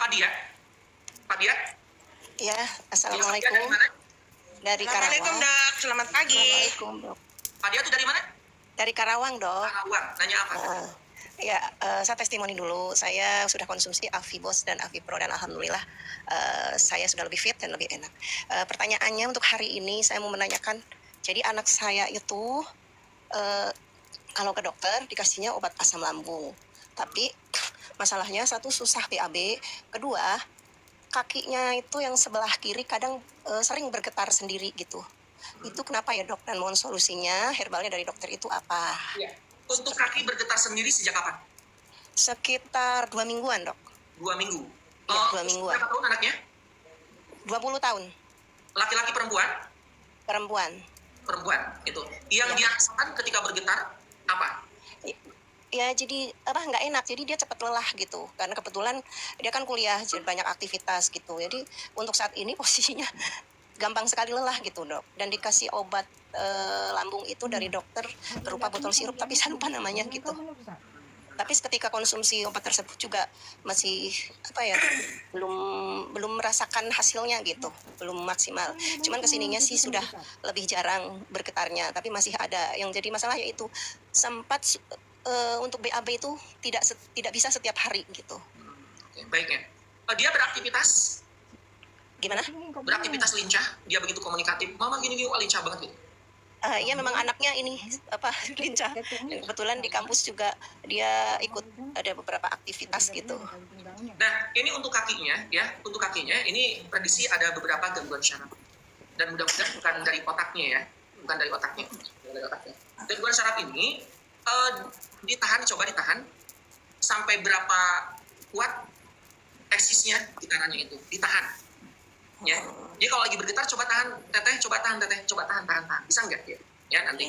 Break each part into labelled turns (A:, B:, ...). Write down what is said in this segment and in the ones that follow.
A: Fadia. Fadia?
B: Ya,
A: Fadia dari
B: assalamualaikum.
A: mana?
B: Dari
C: Assalamualaikum
B: Karawang.
C: dok, selamat pagi.
B: Assalamualaikum dok.
A: Fadia tuh dari mana?
B: Dari Karawang dok.
A: Karawang. Nanya apa?
B: Saya testimoni dulu. Saya sudah konsumsi Avibos dan Avipro dan alhamdulillah saya sudah lebih fit dan lebih enak. Pertanyaannya untuk hari ini saya mau menanyakan. Jadi anak saya itu kalau ke dokter dikasihnya obat asam lambung. Tapi masalahnya satu susah BAB, kedua kakinya itu yang sebelah kiri kadang sering bergetar sendiri gitu. Itu kenapa ya dok? Dan mohon solusinya, herbalnya dari dokter itu apa?
A: Iya. Untuk kaki bergetar sendiri sejak kapan?
B: Sekitar 2 mingguan dok.
A: 2 minggu.
B: Iya, 2 mingguan.
A: Berapa tahun anaknya?
B: 20 tahun.
A: Laki-laki perempuan?
B: Perempuan.
A: Perempuan, itu. Yang dia rasakan ketika bergetar, apa?
B: Ya jadi nggak enak, jadi dia cepat lelah gitu. Karena kebetulan dia kan kuliah, jadi banyak aktivitas gitu. Jadi untuk saat ini posisinya gampang sekali lelah gitu dok. Dan dikasih obat lambung itu dari dokter berupa botol sirup, tapi saya lupa namanya gitu. Tapi ketika konsumsi obat tersebut juga masih belum merasakan hasilnya gitu, belum maksimal. Cuman kesininya sih sudah lebih jarang bergetarnya, tapi masih ada. Yang jadi masalah yaitu sempat untuk BAB itu tidak bisa setiap hari gitu.
A: Oke, baik ya. Dia beraktivitas?
B: Gimana?
A: Beraktivitas lincah, dia begitu komunikatif. Mama gini lincah banget gitu.
B: Iya memang anaknya ini lincah. Dan kebetulan di kampus juga dia ikut ada beberapa aktivitas gitu.
A: Nah, ini untuk kakinya ya, untuk kakinya ini prediksi ada beberapa gangguan syaraf. Dan mudah-mudahan bukan dari otaknya ya, bukan dari otaknya. Gangguan syaraf ini coba ditahan sampai berapa kuat eksisnya getarannya itu, ditahan. Ya, jadi kalau lagi bergetar coba tahan teteh, coba tahan, bisa nggak ya? Ya nanti.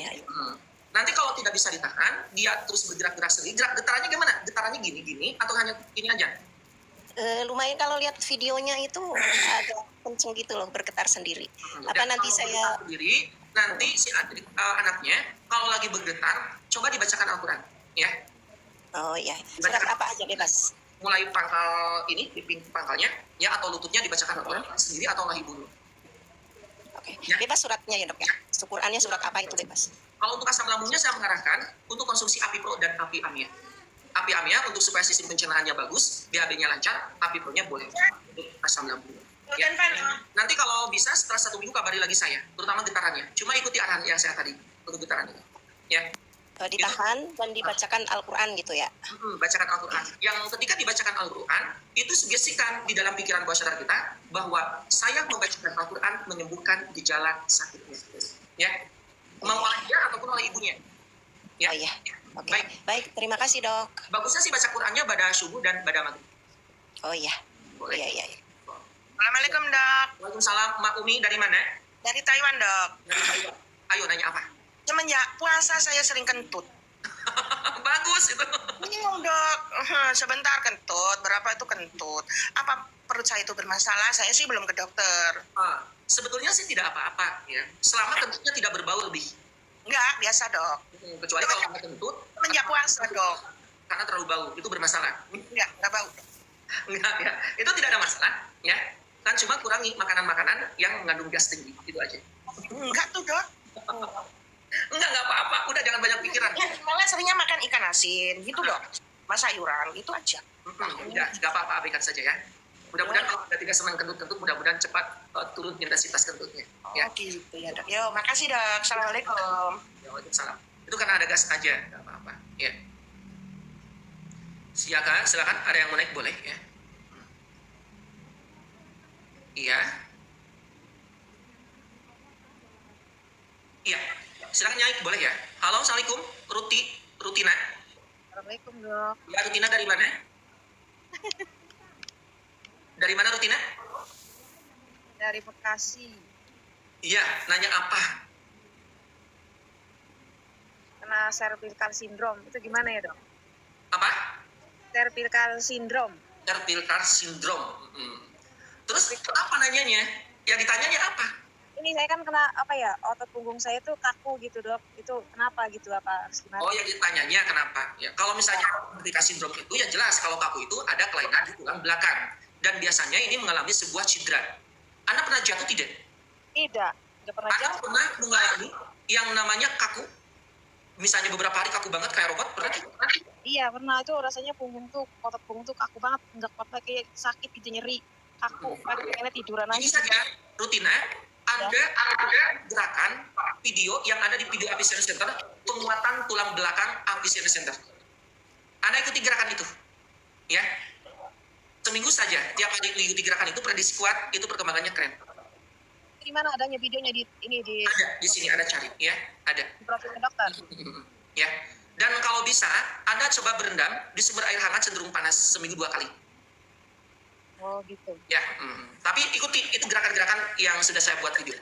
A: Nanti kalau tidak bisa ditahan, dia terus bergerak-gerak sendiri. Getarannya gimana? Getarannya gini atau hanya gini aja?
B: Lumayan kalau lihat videonya itu agak kenceng gitu loh, bergetar sendiri. Nanti saya
A: sendiri, nanti si anaknya kalau lagi bergetar, coba dibacakan Al-Quran, ya.
B: Oh iya. Surat apa aja bebas?
A: Mulai pangkal ini, di pintu pangkalnya, ya, atau lututnya dibacakan Al-Quran sendiri atau lahi bulu.
B: Oke. Ya. Bebas suratnya ya dok ya. Qurannya surat apa itu bebas?
A: Kalau untuk asam lambungnya saya mengarahkan untuk konsumsi Avipro dan Api Amia. Api Amia untuk supaya sistem pencernaannya bagus, BAB-nya lancar, Avipro-nya boleh untuk asam lambung. Ya. Nanti kalau bisa setelah 1 minggu kabari lagi saya, terutama getarannya. Cuma ikuti arahan yang saya tadi untuk getaran itu. Ya.
B: Ditahan dan dibacakan Al-Quran gitu ya?
A: Bacakan Al-Quran. Yang ketika dibacakan Al-Quran, itu sugestikan di dalam pikiran bawah sadar kita bahwa saya membacakan Al-Quran menyembuhkan gejala sakitnya. Ya, mau oleh dia ataupun oleh ibunya. Ya.
B: Oh iya. Oke. Baik, terima kasih dok.
A: Bagusnya sih baca Qurannya pada subuh dan pada maghrib.
B: Oh iya.
A: Boleh.
B: Iya.
C: Assalamualaikum dok.
A: Waalaikumsalam. Mak Umi dari mana?
C: Dari Taiwan dok.
A: Dari Taiwan. Ayo nanya apa?
C: Semenjak puasa saya sering kentut.
A: Bagus itu.
C: Bingung dok, sebentar kentut, berapa itu kentut? Apa perut saya itu bermasalah? Saya sih belum ke dokter.
A: Sebetulnya sih tidak apa-apa ya. Selama kentutnya tidak berbau lebih.
C: Enggak, biasa dok.
A: Kecuali kalau nggak kentut.
C: Semenjak puasa dok.
A: Karena terlalu bau, itu bermasalah.
C: Enggak bau.
A: Enggak ya, itu tidak ada masalah ya. Kan cuma kurangi makanan-makanan yang mengandung gas tinggi, itu aja.
C: Enggak tuh dok.
A: Enggak apa-apa, udah jangan banyak pikiran.
C: Malah seringnya makan ikan asin gitu dok. Mas sayuran gitu aja.
A: Udah, enggak apa-apa, abaikan saja ya. Mudah-mudahan kalau Anda tidak senang kentut-kentut, mudah-mudahan cepat turun intensitas kentutnya. Ya.
C: Gitu ya dok. Yo, makasih dok. Assalamualaikum.
A: Waalaikumsalam. Itu karena ada gas aja, enggak apa-apa. Ya. Silakan, ada yang mau naik boleh ya. Iya. Iya. Silakan naik boleh ya. Halo, assalamualaikum. Rutina.
D: Assalamualaikum dok.
A: Ya, Rutina dari mana? Dari mana Rutina?
D: Dari Bekasi.
A: Iya, nanya apa?
D: Kena cervical syndrome. Itu gimana ya dok?
A: Apa?
D: Cervical syndrome.
A: Cervical syndrome. Terus apa nanyanya? Yang ditanyanya apa?
D: Ini saya kan kena otot punggung saya tuh kaku gitu dok. Itu kenapa gitu, apa gimana?
A: Oh, yang ditanyanya kenapa? Ya, kalau misalnya cervical syndrome itu ya jelas kalau kaku itu ada kelainan di tulang belakang. dan biasanya ini mengalami sebuah cedera. Anda pernah jatuh tidak?
D: Tidak pernah
A: Anda
D: jatuh.
A: pernah mengalami yang namanya kaku? Misalnya beberapa hari kaku banget kayak robot, pernah?
D: Iya pernah, itu rasanya otot punggung tuh kaku banget, nggak kuat lagi, kayak sakit gitu, nyeri, kaku, pengennya tiduran
A: Ini
D: aja.
A: saja rutin Anda ada gerakan video yang ada di video Avicenna Center, penguatan tulang belakang Avicenna Center. Anda ikuti gerakan itu, ya. Seminggu saja, tiap hari ikuti gerakan itu, prediksi kuat, itu perkembangannya keren.
D: Di mana adanya videonya di
A: Ada, di sini ada cari, ya, ada.
D: profil ke dokter?
A: Ya. Dan kalau bisa, Anda coba berendam di sumber air hangat cenderung panas seminggu 2 kali.
D: Oh gitu.
A: Ya, tapi ikuti itu gerakan-gerakan yang sudah saya buat video.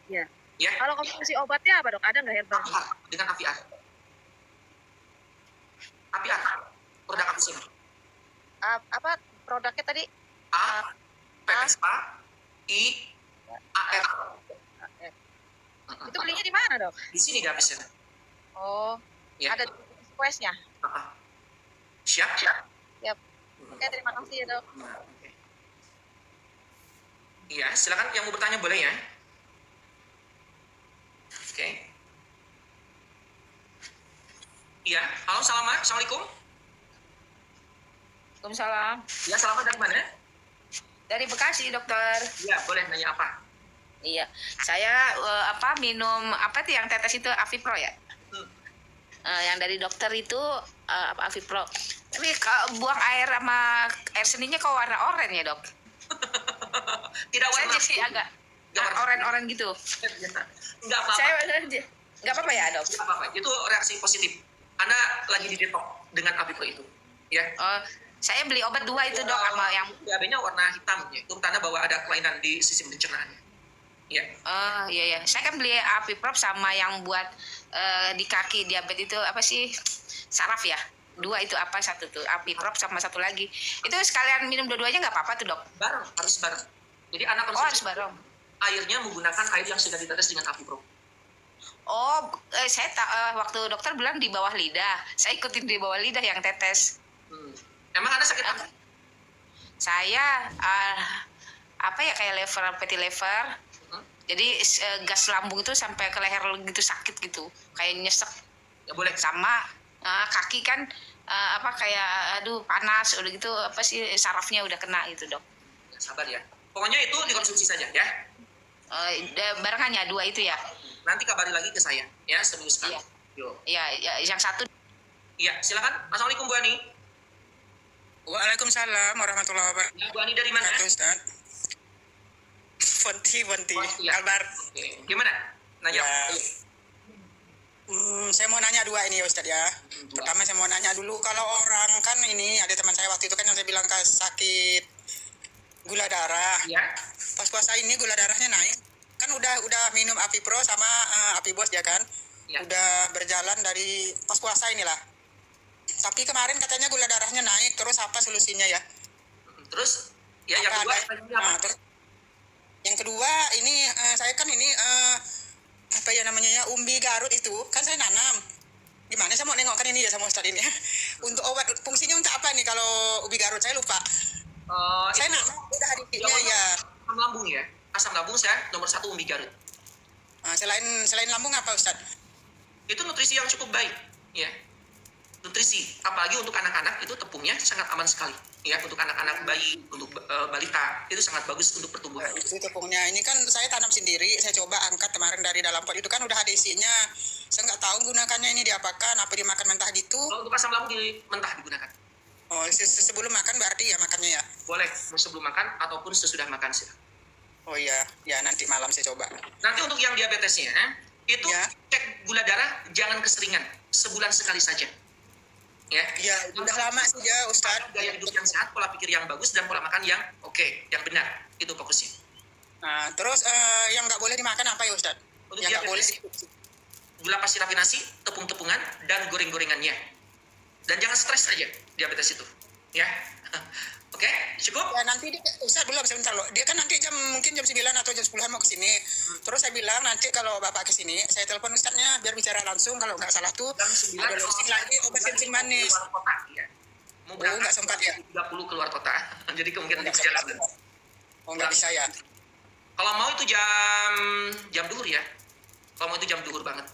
D: Iya.
A: Ya,
D: Kalau konsumsi obatnya apa dok? Ada nggak herbal?
A: APR, dengan APR. APR, produk Avicenna.
D: Apa produknya tadi?
A: A, PSA, I, AR.
D: Itu belinya di mana dok?
A: Di sini di Avicenna.
D: Oh,
A: Ya.
D: ada requestnya.
A: Siap?
D: Yap. Oke, terima kasih ya dok.
A: Iya, silakan yang mau bertanya boleh ya. Oke. Iya, halo, assalamualaikum.
E: Waalaikumsalam.
A: Ya, selamat dari mana?
E: Dari Bekasi, dokter.
A: Iya, boleh nanya apa?
E: Iya. Saya minum apa tuh yang tetes itu Avipro ya? Yang dari dokter itu Avipro. Tapi buang air sama air seninya kok warna oranye ya, Dok?
A: Tidak
E: Saya
A: warna.
E: jadi agak
A: Nggak warna.
E: oren-oren gitu.
A: Enggak apa-apa.
E: Saya nggak apa-apa ya, Dok?
A: Nggak apa-apa. Itu reaksi positif. Anda lagi di detox dengan Avipro itu. Ya.
E: Saya beli obat 2 itu, Dok, sama yang
A: BAB-nya warna hitam ya. Itu tanda bahwa ada kelainan di sistem pencernaannya. Ya.
E: iya. Saya kan beli Aviprop sama yang buat di kaki diabetes itu apa sih? Saraf ya? 2 itu apa, satu tuh Aviprop sama satu lagi. Itu sekalian minum dua-duanya nggak apa-apa tuh, Dok?
A: Bareng, harus bareng. Jadi Anda
E: Harus
A: konsumsi
E: bareng.
A: airnya menggunakan air yang sudah ditetes dengan Avipro.
E: Saya waktu dokter bilang di bawah lidah. Saya ikutin di bawah lidah yang tetes.
A: Emang Anda sakit apa?
E: Saya kayak fatty liver. Jadi gas lambung itu sampai ke leher gitu, sakit gitu, kayak nyesek.
A: Ya boleh.
E: Sama kaki kan kayak panas udah gitu, apa sih, sarafnya udah kena gitu, Dok.
A: Ya, sabar ya. Pokoknya itu dikonsumsi saja ya.
E: Barengannya 2 itu ya.
A: Nanti kabari lagi ke saya ya, seminggu sekali.
E: Iya.
A: Yo.
E: Iya, yang satu.
A: Iya, silakan. Assalamualaikum Bu Ani.
C: Waalaikumsalam warahmatullahi wabarakatuh.
A: Ya, Bu Ani dari mana?
C: Ustaz. Fonti.
A: Ya.
C: Kabar.
A: Oke. Gimana? Nanya.
C: Ya. Saya mau nanya 2 ini ya Ustaz ya. Pertama saya mau nanya dulu, kalau orang kan ini ada teman saya waktu itu kan yang saya bilang sakit gula darah.
A: Ya.
C: Pas puasa ini gula darahnya naik. Kan udah minum Avipro sama Avibos ya kan.
A: Ya.
C: Udah berjalan dari pas puasa inilah. Tapi kemarin katanya gula darahnya naik, terus apa solusinya ya?
A: Terus ya yang kedua apa?
C: Yang kedua ini saya kan ini apa ya namanya ya, umbi Garut itu kan saya nanam. Gimana saya mau nengokkan ini ya sama Ustadz ini. Untuk obat fungsinya untuk apa nih kalau ubi Garut, saya lupa. Saya nanam udah adiknya ya.
A: Asam lambung ya. Asam lambung saya nomor 1 umbi Garut.
C: Selain lambung apa Ustadz?
A: Itu nutrisi yang cukup baik ya. Nutrisi, apalagi untuk anak-anak itu tepungnya sangat aman sekali ya, untuk anak-anak bayi, untuk balita itu sangat bagus untuk pertumbuhan.
C: Itu tepungnya ini kan saya tanam sendiri, saya coba angkat kemarin dari dalam pot itu kan udah ada isinya. Saya nggak tahu gunakannya ini diapakan, apa dimakan mentah gitu.
A: Kalau untuk asam lambung mentah digunakan.
C: Oh, sebelum makan berarti ya makannya ya?
A: Boleh sebelum makan ataupun sesudah makan sih.
C: Oh iya, ya nanti malam saya coba.
A: Nanti untuk yang diabetesnya itu
C: Ya.
A: cek gula darah jangan keseringan, sebulan sekali saja. Ya.
C: Ya, udah lama sih ya Ustadz.
A: Gaya hidup yang sehat, pola pikir yang bagus, dan pola makan yang oke, yang benar. Itu fokusnya.
C: Nah, terus yang nggak boleh dimakan apa ya Ustadz?
A: Untuk
C: Yang nggak boleh
A: diabetes, gula pasir rafinasi, tepung-tepungan, dan goreng-gorengannya. Dan jangan stres aja diabetes itu. Ya. Oke, cukup?
C: ya nanti Ustadz belum sebentar loh. Dia kan nanti mungkin jam 9 atau jam 10-an mau kesini. Terus saya bilang nanti kalau Bapak kesini, saya telepon Ustadznya biar bicara langsung. Kalau nggak salah tuh,
A: Jam 9
C: ada losing lagi obat kencing manis.
A: Kotak, ya. Mau
C: Oh, nggak sempat ya?
A: 30 keluar kota. Jadi kemungkinan
C: Nggak
A: di jalan.
C: sempat. Oh, nggak bisa ya?
A: Kalau mau itu jam duhur ya. Kalau mau itu jam duhur banget.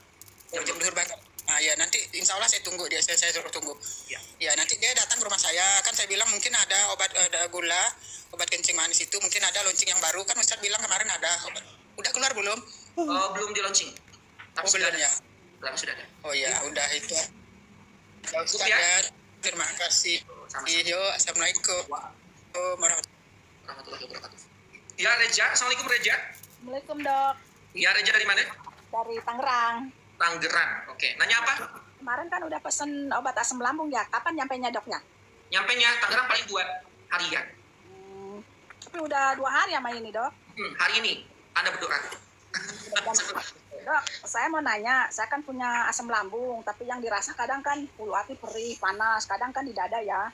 C: Oh, jam duhur banget. Nah, ya nanti insya Allah saya tunggu dia, saya suruh tunggu.
A: Ya.
C: Ya, nanti dia datang ke rumah saya. Kan saya bilang mungkin ada obat ada gula, obat kencing manis itu, mungkin ada launching yang baru. Kan Ustadz bilang kemarin ada obat. Udah keluar belum?
A: Belum di launching. Tapi
C: Oh,
A: sudah
C: belum
A: ada.
C: ya?
A: Sudah ada.
C: Oh ya, udah itu. Ya, Ustadz
A: Ya.
C: ya. Terima kasih.
A: Sama-sama.
C: Yo, assalamualaikum. Oh,
A: Warahmatullahi wabarakatuh. Ya, Reja. Assalamualaikum, Reja.
F: Assalamualaikum dok,
A: Ya, Reja dari mana?
F: dari Tangerang.
A: Tangerang. Oke. Nanya apa?
F: Kemarin kan udah pesen obat asam lambung ya, kapan nyampainya doknya?
A: Nyampenya Tangerang paling 2 harian.
F: Tapi udah 2 hari sama ini dok.
A: Hari ini Anda berdoa.
F: Dok, saya mau nanya, saya kan punya asam lambung, tapi yang dirasa kadang kan bulu hati perih, panas, kadang kan di dada ya.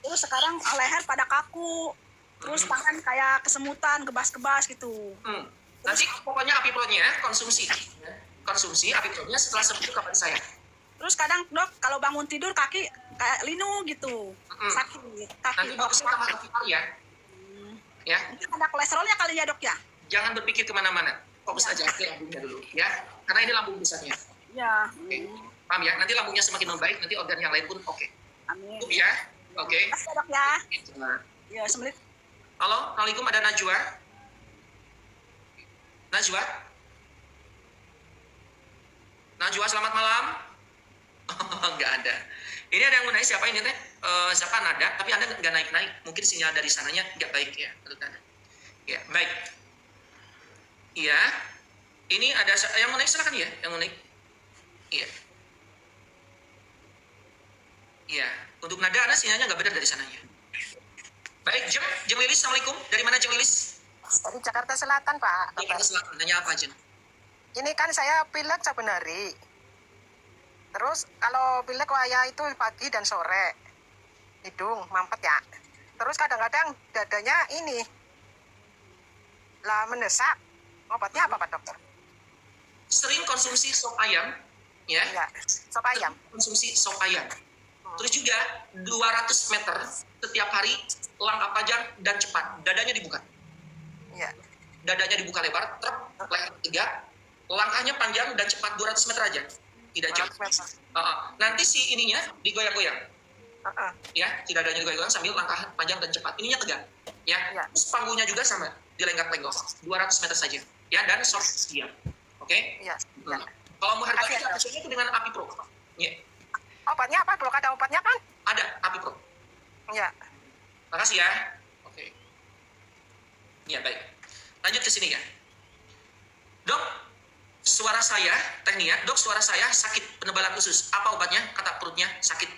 F: Terus sekarang leher pada kaku, terus tangan kayak kesemutan, gebas-gebas gitu.
A: Nanti pokoknya Apipro-nya konsumsi. Konsumsi Apipro-nya setelah sembuh kapan saya.
F: Terus kadang dok, kalau bangun tidur kaki kayak linu gitu, sakit kaki.
A: Nanti bagusnya sama Apipro ya. Ya,
F: Mungkin ada kolesterolnya kali ya dok ya?
A: jangan berpikir kemana-mana. Fokus aja ke lambungnya dulu, ya. Karena ini lambung besarnya.
F: Ya,
A: Oke. Paham ya? Nanti lambungnya semakin membaik, nanti organ yang lain pun oke.
F: amin.
A: Cukup ya? Oke.
F: Terima kasih dok ya.
A: Nah.
F: Ya, Assalamualaikum.
A: Halo, Assalamualaikum, ada Najwa. Najwa? Najwa, selamat malam. Enggak ada. Ini ada yang mau naik, siapa ini teh? Siapa Nada, tapi Anda nggak naik-naik. Mungkin sinyal dari sananya nggak baik ya. Menurut Anda. Ya, baik. Iya. Ini ada yang mau naik, silakan ya. Yang mau naik. Iya. Iya. Untuk Nada, Anda sinyalnya nggak benar dari sananya. Baik, Jem Lilis, Assalamualaikum. Dari mana Jem Lilis?
G: Dari Jakarta Selatan, Pak.
A: Jakarta Selatan. Nanya apa, Jem?
G: Ini kan saya pilek saben hari. Terus kalau pilek waya itu pagi dan sore. Hidung mampet ya. Terus kadang-kadang dadanya ini lah mendesak. Obatnya apa, Pak Dokter?
A: Sering konsumsi sop ayam, ya.
G: Ya, sop ayam.
A: Konsumsi sop ayam. Terus juga 200 meter setiap hari, langkah panjang dan cepat. Dadanya dibuka.
G: Ya.
A: Dadanya dibuka lebar, truk, leher tegak, langkahnya panjang dan cepat 200 meter aja. Tidak jauh.
G: 200 meter.
A: Nanti si ininya digoyang-goyang.
G: Heeh.
A: Ya, si dadanya digoyang-goyang sambil langkah panjang dan cepat. Ininya tegak. Ya,
G: Ya.
A: terus panggungnya juga sama, dilenggak-lenggok. 200 meter saja. Ya, dan short diam. Oke?
G: Iya.
A: Nah, kalau mau harga
G: Kasih, ya.
A: itu dengan Apipro. Ya,
G: Obatnya apa? Kalau ada obatnya kan?
A: ada Apipro.
G: Ya.
A: Makasih ya. Oke. Ya, baik. Lanjut ke sini ya. Dok, suara saya, teknik ya, dok suara saya sakit penebalan usus. Apa obatnya? Kata perutnya sakit.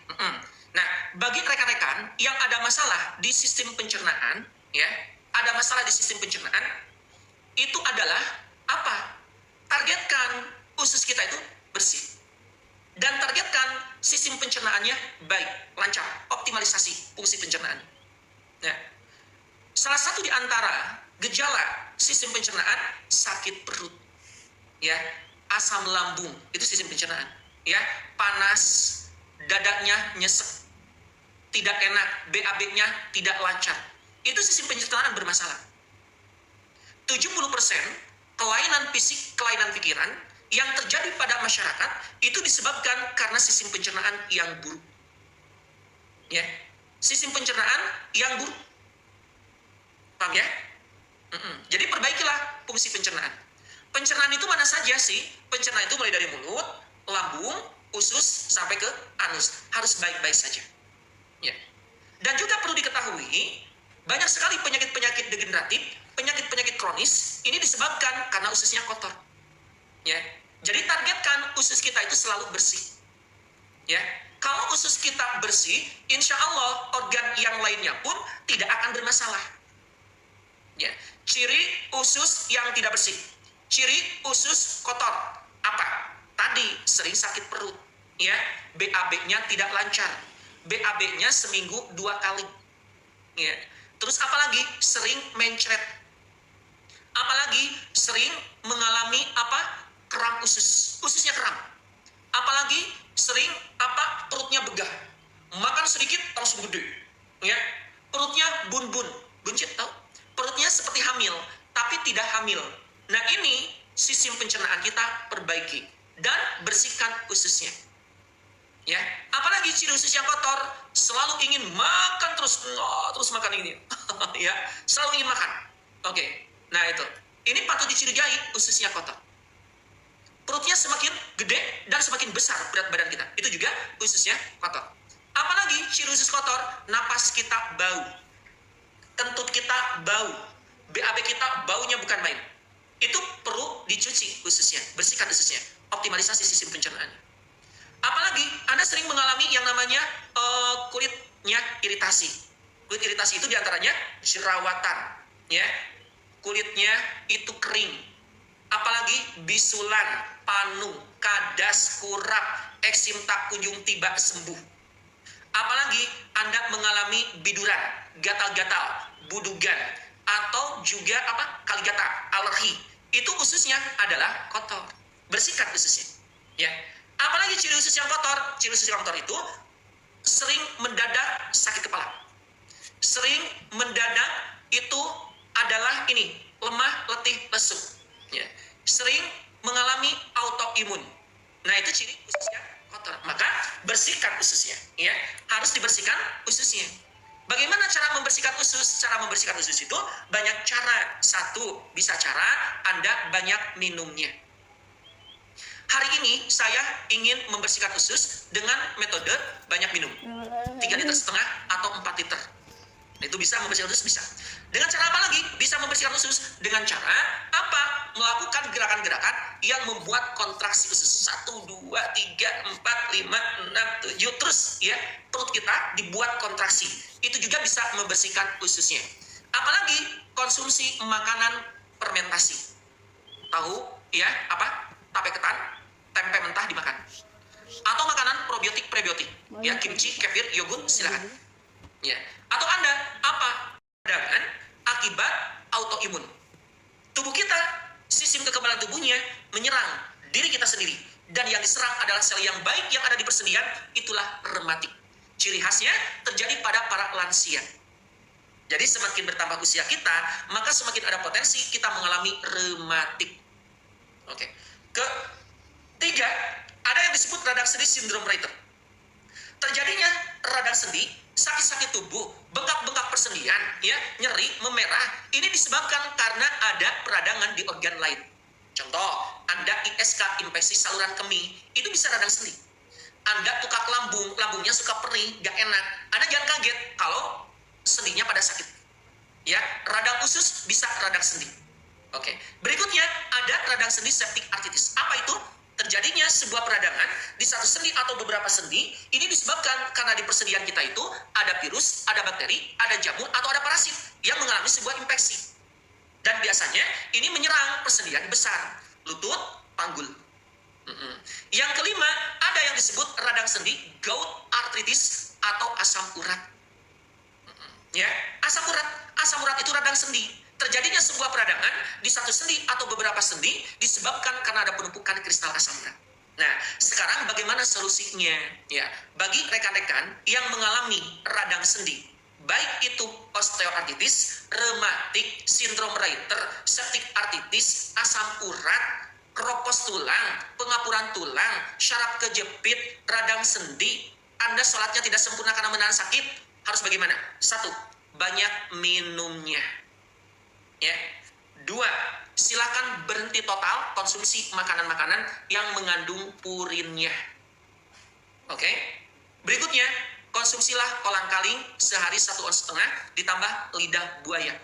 A: Nah, bagi rekan-rekan yang ada masalah di sistem pencernaan, ya, ada masalah di sistem pencernaan, itu adalah apa? Targetkan usus kita itu bersih. Dan targetkan sistem pencernaannya baik, lancar, optimalisasi fungsi pencernaan. Nah, salah satu di antara gejala sistem pencernaan sakit perut, ya, asam lambung itu sistem pencernaan, ya, panas, dadanya nyesek, tidak enak, BAB-nya tidak lancar, itu sistem pencernaan bermasalah. 70% kelainan fisik, kelainan pikiran yang terjadi pada masyarakat itu disebabkan karena sistem pencernaan yang buruk. Ya, sistem pencernaan yang buruk. Paham ya? Jadi perbaikilah fungsi pencernaan. Pencernaan itu mana saja sih? Pencernaan itu mulai dari mulut, lambung, usus, sampai ke anus. Harus baik-baik saja. Ya. Dan juga perlu diketahui, banyak sekali penyakit-penyakit degeneratif, penyakit-penyakit kronis, ini disebabkan karena ususnya kotor. Ya. Jadi targetkan usus kita itu selalu bersih. Ya. Kalau usus kita bersih, insya Allah organ yang lainnya pun tidak akan bermasalah. Ya. Ciri usus yang tidak bersih, ciri usus kotor, apa? Tadi sering sakit perut, ya. BAB-nya tidak lancar, BAB-nya seminggu 2 kali, ya. Terus apalagi sering mencret, apalagi sering mengalami apa? Kram usus, ususnya kram. Apalagi sering apa? Perutnya begah, makan sedikit langsung gede, ya. Perutnya bun-bun, buncit tahu? Perutnya seperti hamil, tapi tidak hamil. Nah ini sistem pencernaan kita perbaiki dan bersihkan ususnya. Ya, apalagi ciri usus yang kotor, selalu ingin makan terus makan ini, ya, selalu ingin makan. Oke, nah itu, ini patut dicurigai ususnya kotor. Perutnya semakin gede dan semakin besar berat badan kita, itu juga ususnya kotor. Apalagi ciri usus kotor, napas kita bau, kentut kita bau, BAB kita baunya bukan main. Itu perlu dicuci ususnya, bersihkan ususnya, optimalisasi sistem pencernaannya. Apalagi Anda sering mengalami yang namanya kulitnya iritasi. Kulit iritasi itu diantaranya jerawatan, ya. Kulitnya itu kering. Apalagi bisulan, panu, kadas, kurap, eksim tak kunjung tiba sembuh. Apalagi Anda mengalami biduran, gatal-gatal, budugan, atau juga kaligata, alergi. Itu ususnya adalah kotor. Bersihkan ususnya, ya. Apalagi ciri usus yang kotor, ciri usus yang kotor itu sering mendadak sakit kepala. Sering mendadak itu adalah ini, lemah, letih, lesu. Ya. Sering mengalami autoimun. Nah itu ciri usus yang kotor. Maka bersihkan ususnya. Ya. Harus dibersihkan ususnya. Bagaimana cara membersihkan usus? Cara membersihkan usus itu banyak cara. Satu, bisa cara Anda banyak minumnya. Hari ini saya ingin membersihkan usus dengan metode banyak minum. 3,5 liter atau 4 liter. Itu bisa membersihkan usus, bisa. Dengan cara apa lagi? Bisa membersihkan usus dengan cara apa? Melakukan gerakan-gerakan yang membuat kontraksi usus. 1, 2, 3, 4, 5, 6, 7. Terus ya, perut kita dibuat kontraksi. Itu juga bisa membersihkan ususnya. Apalagi konsumsi makanan fermentasi. Tahu ya, tape ketan, tempe mentah dimakan. Atau makanan probiotik, prebiotik. Ya, kimchi, kefir, yogurt, silakan. Ya. Atau Anda peradangan akibat autoimun. Tubuh kita, sistem kekebalan tubuhnya menyerang diri kita sendiri. Dan yang diserang adalah sel yang baik yang ada di persendian, itulah rematik. Ciri khasnya terjadi pada para lansia. Jadi semakin bertambah usia kita, maka semakin ada potensi kita mengalami rematik. Oke. Ketiga, ada yang disebut radang sendi sindrom Reiter. Terjadinya radang sendi, sakit-sakit tubuh, bengkak-bengkak persendian, ya, nyeri, memerah. Ini disebabkan karena ada peradangan di organ lain. Contoh, Anda ISK, infeksi saluran kemih, itu bisa radang sendi. Anda tukak lambung, lambungnya suka perih, gak enak. Anda jangan kaget kalau sendinya pada sakit. Ya, radang usus bisa radang sendi. Oke. Berikutnya ada radang sendi septic arthritis. Apa itu? Terjadinya sebuah peradangan di satu sendi atau beberapa sendi. Ini disebabkan karena di persendian kita itu ada virus, ada bakteri, ada jamur atau ada parasit yang mengalami sebuah infeksi. Dan biasanya ini menyerang persendian besar, lutut, panggul. Yang kelima, ada yang disebut radang sendi gout arthritis atau asam urat. Ya, asam urat itu radang sendi. Terjadinya sebuah peradangan di satu sendi atau beberapa sendi disebabkan karena ada penumpukan kristal asam urat. Nah, sekarang bagaimana solusinya? Ya, bagi rekan-rekan yang mengalami radang sendi, baik itu osteoartritis, rematik, sindrom Reiter, septic arthritis, asam urat, keropos tulang, pengapuran tulang, syaraf kejepit, radang sendi, Anda sholatnya tidak sempurna karena menahan sakit, harus bagaimana? 1, banyak minumnya. Ya. 2, silakan berhenti total konsumsi makanan-makanan yang mengandung purinnya. Oke. Berikutnya, konsumsilah kolang-kaling sehari 1,5 ons ditambah lidah buaya.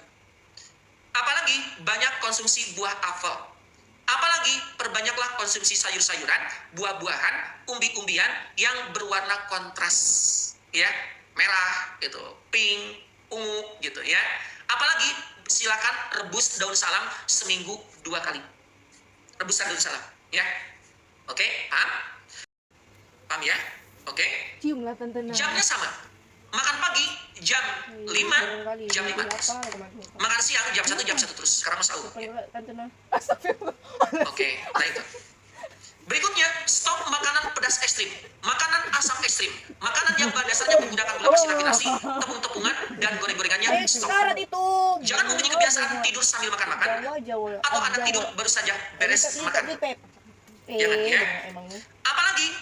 A: Apalagi banyak konsumsi buah apel. Apalagi perbanyaklah konsumsi sayur-sayuran, buah-buahan, umbi-umbian yang berwarna kontras, ya, merah gitu, pink, ungu gitu ya. Apalagi silakan rebus daun salam seminggu 2 kali. Rebusan daun salam, ya. Oke, paham? Paham ya? Oke. Jamnya sama. Makan pagi jam 5, jam 5 terus. Makan siang jam 1 terus. Sekarang mau sahur. Ya. Oke, nah itu. Berikutnya, stop makanan pedas ekstrim, makanan asam ekstrim, makanan yang pada dasarnya menggunakan gula pasir rafinasi, tepung-tepungan, dan goreng-gorengannya, stop. Jangan mempunyai kebiasaan tidur sambil makan-makan, atau Anda tidur baru saja beres makan. Jangan ya. Apalagi,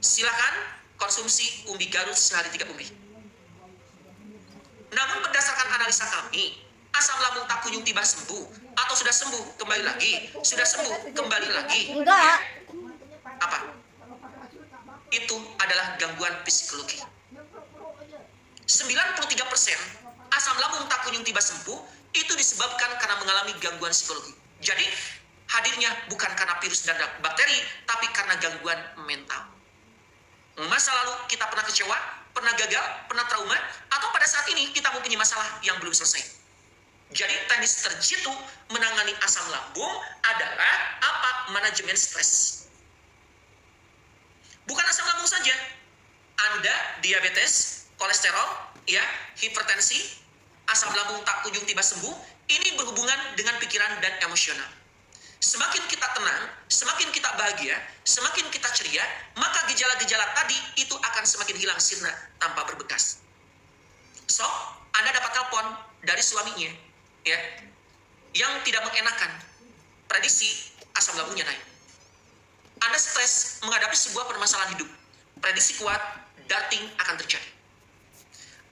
A: silakan konsumsi umbi Garut sehari 3 umbi. Namun berdasarkan analisa kami, asam lambung tak kunjung tiba sembuh, atau sudah sembuh kembali lagi, sudah sembuh kembali lagi.
H: Enggak.
A: Apa? Itu adalah gangguan psikologi. 93% asam lambung tak kunjung tiba sembuh itu disebabkan karena mengalami gangguan psikologi. Jadi hadirnya bukan karena virus dan bakteri, tapi karena gangguan mental. Masa lalu kita pernah kecewa, pernah gagal, pernah trauma, atau pada saat ini kita mempunyai masalah yang belum selesai. Jadi teknis terjitu menangani asam lambung adalah apa? Manajemen stres. Bukan asam lambung saja. Anda diabetes, kolesterol, ya, hipertensi, asam lambung tak kunjung tiba sembuh, ini berhubungan dengan pikiran dan emosional. Semakin kita tenang, semakin kita bahagia, semakin kita ceria, maka gejala-gejala tadi itu akan semakin hilang sirna tanpa berbekas. So, Anda dapat telepon dari suaminya, ya, yang tidak mengenakan, prediksi asam lambungnya naik. Anda stres menghadapi sebuah permasalahan hidup, prediksi kuat, darting akan terjadi.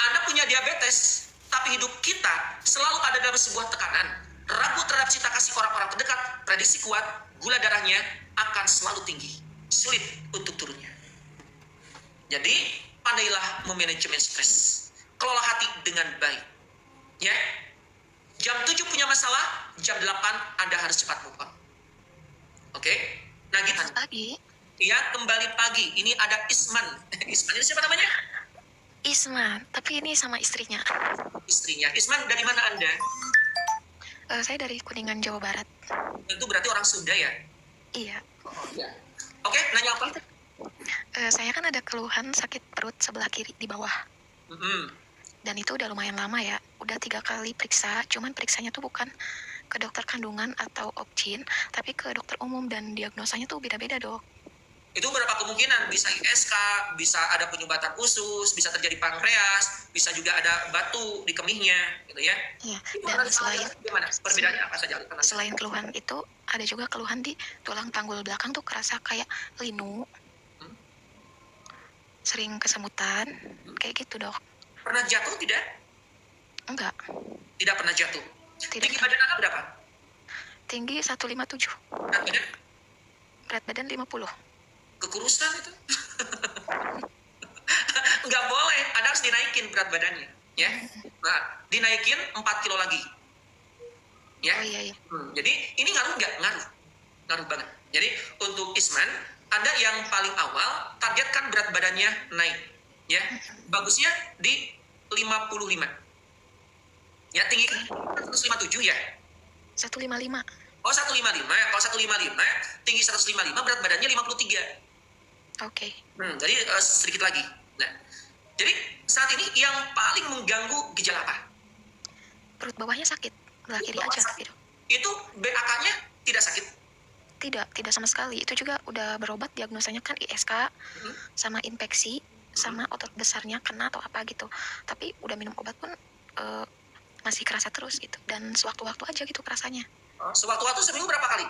A: Anda punya diabetes, tapi hidup kita selalu ada dalam sebuah tekanan, ragu terhadap cinta kasih orang-orang terdekat, prediksi kuat, gula darahnya akan selalu tinggi, sulit untuk turunnya. Jadi, pandailah memanajemen stres. Kelola hati dengan baik. Ya. Jam 7 punya masalah, jam 8 Anda harus cepat move on. Oke? Nah, gitu.
I: Pagi.
A: Ya, kembali pagi. Ini ada Isman. Isman ini siapa namanya?
I: Isman, tapi ini sama istrinya.
A: Istrinya. Isman, dari mana Anda?
I: Saya dari Kuningan, Jawa Barat.
A: Itu berarti orang Sunda ya?
I: Iya.
A: Oh, ya. Oke, nanya apa?
I: Saya kan ada keluhan sakit perut sebelah kiri di bawah. Dan itu udah lumayan lama ya. Udah 3 kali periksa, cuman periksanya tuh bukan ke dokter kandungan atau obgyn, tapi ke dokter umum dan diagnosanya tuh beda-beda, Dok.
A: Itu berapa kemungkinan? Bisa ISK, bisa ada penyumbatan usus, bisa terjadi pankreas, bisa juga ada batu di kemihnya, gitu ya.
I: Iya,
A: Itu
I: dan selain
A: gimana? Perbedaannya apa saja?
I: selain keluhan itu ada juga keluhan di tulang panggul belakang tuh kerasa kayak linu. Sering kesemutan, kayak gitu, Dok.
A: Pernah jatuh tidak?
I: Enggak,
A: Tidak pernah jatuh.
I: tidak.
A: Tinggi badan Anda berapa?
I: Tinggi 157,
A: Berat badan?
I: berat badan 50.
A: Kekurusan itu? Nggak boleh, Anda harus dinaikin berat badannya, ya. Nah, dinaikin 4 kilo lagi, ya.
I: Oh iya.
A: Jadi ini ngaruh nggak? Ngaruh banget. Jadi untuk Isman, Anda yang paling awal targetkan berat badannya naik, ya. Bagusnya di 55. Ya, tinggi 157 ya.
I: 155.
A: Oh, 155. Kalau 155, tinggi 155, berat badannya 53.
I: Oke.
A: Jadi sedikit lagi. Nah, jadi saat ini yang paling mengganggu gejala apa?
I: Perut bawahnya sakit, belah kiri
A: Bawah
I: aja
A: sakit.
I: tapi, Dok.
A: Itu BAK-nya tidak sakit.
I: Tidak sama sekali. Itu juga udah berobat, diagnosanya kan ISK, sama infeksi, sama otot besarnya kena atau apa gitu. Tapi udah minum obat pun masih kerasa terus gitu. Dan sewaktu-waktu aja gitu kerasanya.
A: Sewaktu-waktu seminggu berapa kali?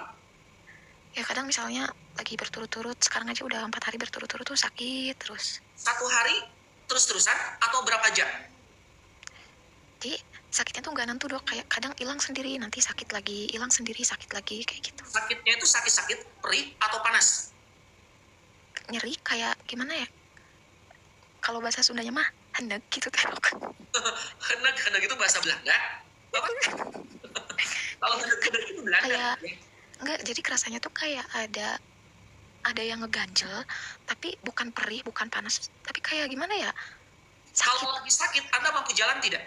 I: Ya kadang misalnya lagi berturut-turut, sekarang aja udah 4 hari berturut-turut tuh sakit terus.
A: 1 hari terus-terusan atau berapa jam?
I: Jadi sakitnya tuh nggak nentu, Dok. Kayak kadang hilang sendiri, nanti sakit lagi, hilang sendiri, sakit lagi, kayak gitu.
A: Sakitnya itu sakit-sakit, perih atau panas?
I: Nyeri kayak gimana ya? Kalau bahasa Sundanya mah hendek gitu kan.
A: Hendek itu bahasa Belanda. Apa? Kalau hendek itu Belanda.
I: Kayak enggak, jadi kerasanya tuh kayak ada yang ngeganjel, tapi bukan perih, bukan panas, tapi kayak gimana ya? Sakit.
A: Kalau lagi sakit, Anda mampu jalan tidak?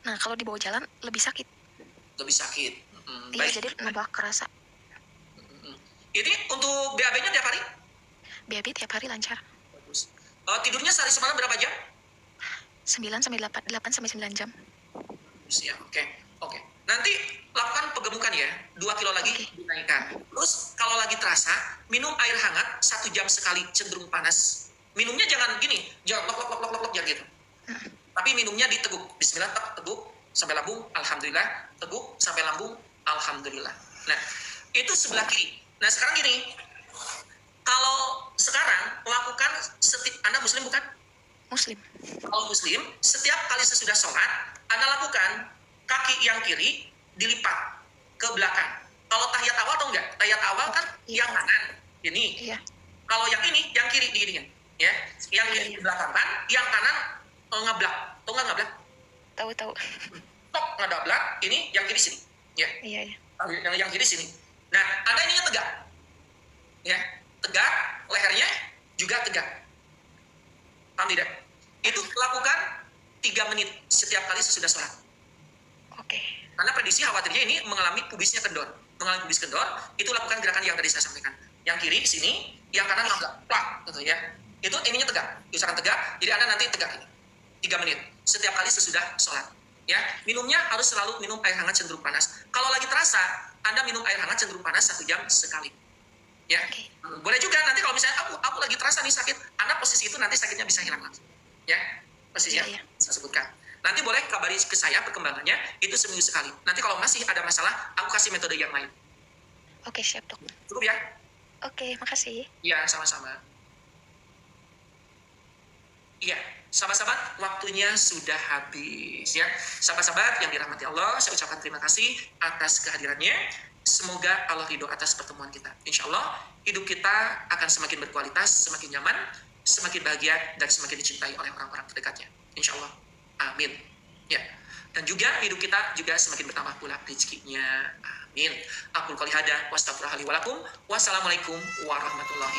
I: Nah, kalau dibawa jalan lebih sakit.
A: Lebih sakit.
I: Iya,
A: Baik.
I: jadi nambah kerasa.
A: Ini untuk BAB-nya tiap hari?
I: BAB tiap hari lancar.
A: Bagus. Tidurnya sehari semalam berapa jam?
I: 9 sampai 8 sampai 9 jam.
A: Siap, oke. Nanti lakukan pegemukan ya, 2 kilo lagi dinaikkan. Terus kalau lagi terasa, minum air hangat 1 jam sekali, cenderung panas. Minumnya jangan gini, jangan lok, jangan gitu. Tapi minumnya diteguk. Bismillah, teguk sampai lambung, alhamdulillah. Teguk sampai lambung, alhamdulillah. Nah, itu sebelah kiri. Nah, sekarang gini, kalau sekarang lakukan, Anda muslim bukan?
I: Muslim.
A: Kalau muslim, setiap kali sesudah sholat, Anda lakukan kaki yang kiri dilipat ke belakang. Kalau tahiyat awal atau enggak? Tahiyat awal kan yang kanan. Ini.
I: Iya.
A: Kalau yang ini, yang kiri diginiin. Ya, yang kiri di belakang kan, yang kanan ngeblak. Tahu nggak ngeblak?
I: Tahu.
A: Tok ngedablak, ini yang kiri sini. Ya.
I: Iya.
A: Yang kiri sini. Nah, Anda ininya tegak. Ya, tegak, lehernya juga tegak. Paham tidak? Itu lakukan 3 menit setiap kali sesudah sholat.
I: Oke.
A: Karena prediksi khawatirnya ini mengalami pubisnya kendor. Mengalami pubis kendor, itu lakukan gerakan yang tadi saya sampaikan. Yang kiri sini, yang kanan ngeblak. Plak, gitu ya. Itu ininya tegak. Diusahakan tegak, jadi Anda nanti tegak ini. 3 menit setiap kali sesudah sholat. Ya, minumnya harus selalu minum air hangat cenderung panas. Kalau lagi terasa, Anda minum air hangat cenderung panas 1 jam sekali. Ya, boleh juga nanti kalau misalnya aku lagi terasa nih sakit, Anda posisi itu nanti sakitnya bisa hilang langsung. Ya, posisinya saya sebutkan. Nanti boleh kabari ke saya perkembangannya, itu seminggu sekali. Nanti kalau masih ada masalah, aku kasih metode yang lain.
I: Oke, siap dok.
A: Cukup ya?
I: Oke, makasih.
A: Iya, sama-sama. Iya, sahabat-sahabat, waktunya sudah habis ya. Sahabat-sahabat yang dirahmati Allah, saya ucapkan terima kasih atas kehadirannya. Semoga Allah ridho atas pertemuan kita. Insya Allah, hidup kita akan semakin berkualitas, semakin nyaman, semakin bahagia, dan semakin dicintai oleh orang-orang terdekatnya. Insya Allah. Amin. Ya. Dan juga hidup kita juga semakin bertambah pula rezekinya. Amin. Aqul qouli hadza wa astaghfirullaha li wa lakum. Wassalamualaikum warahmatullahi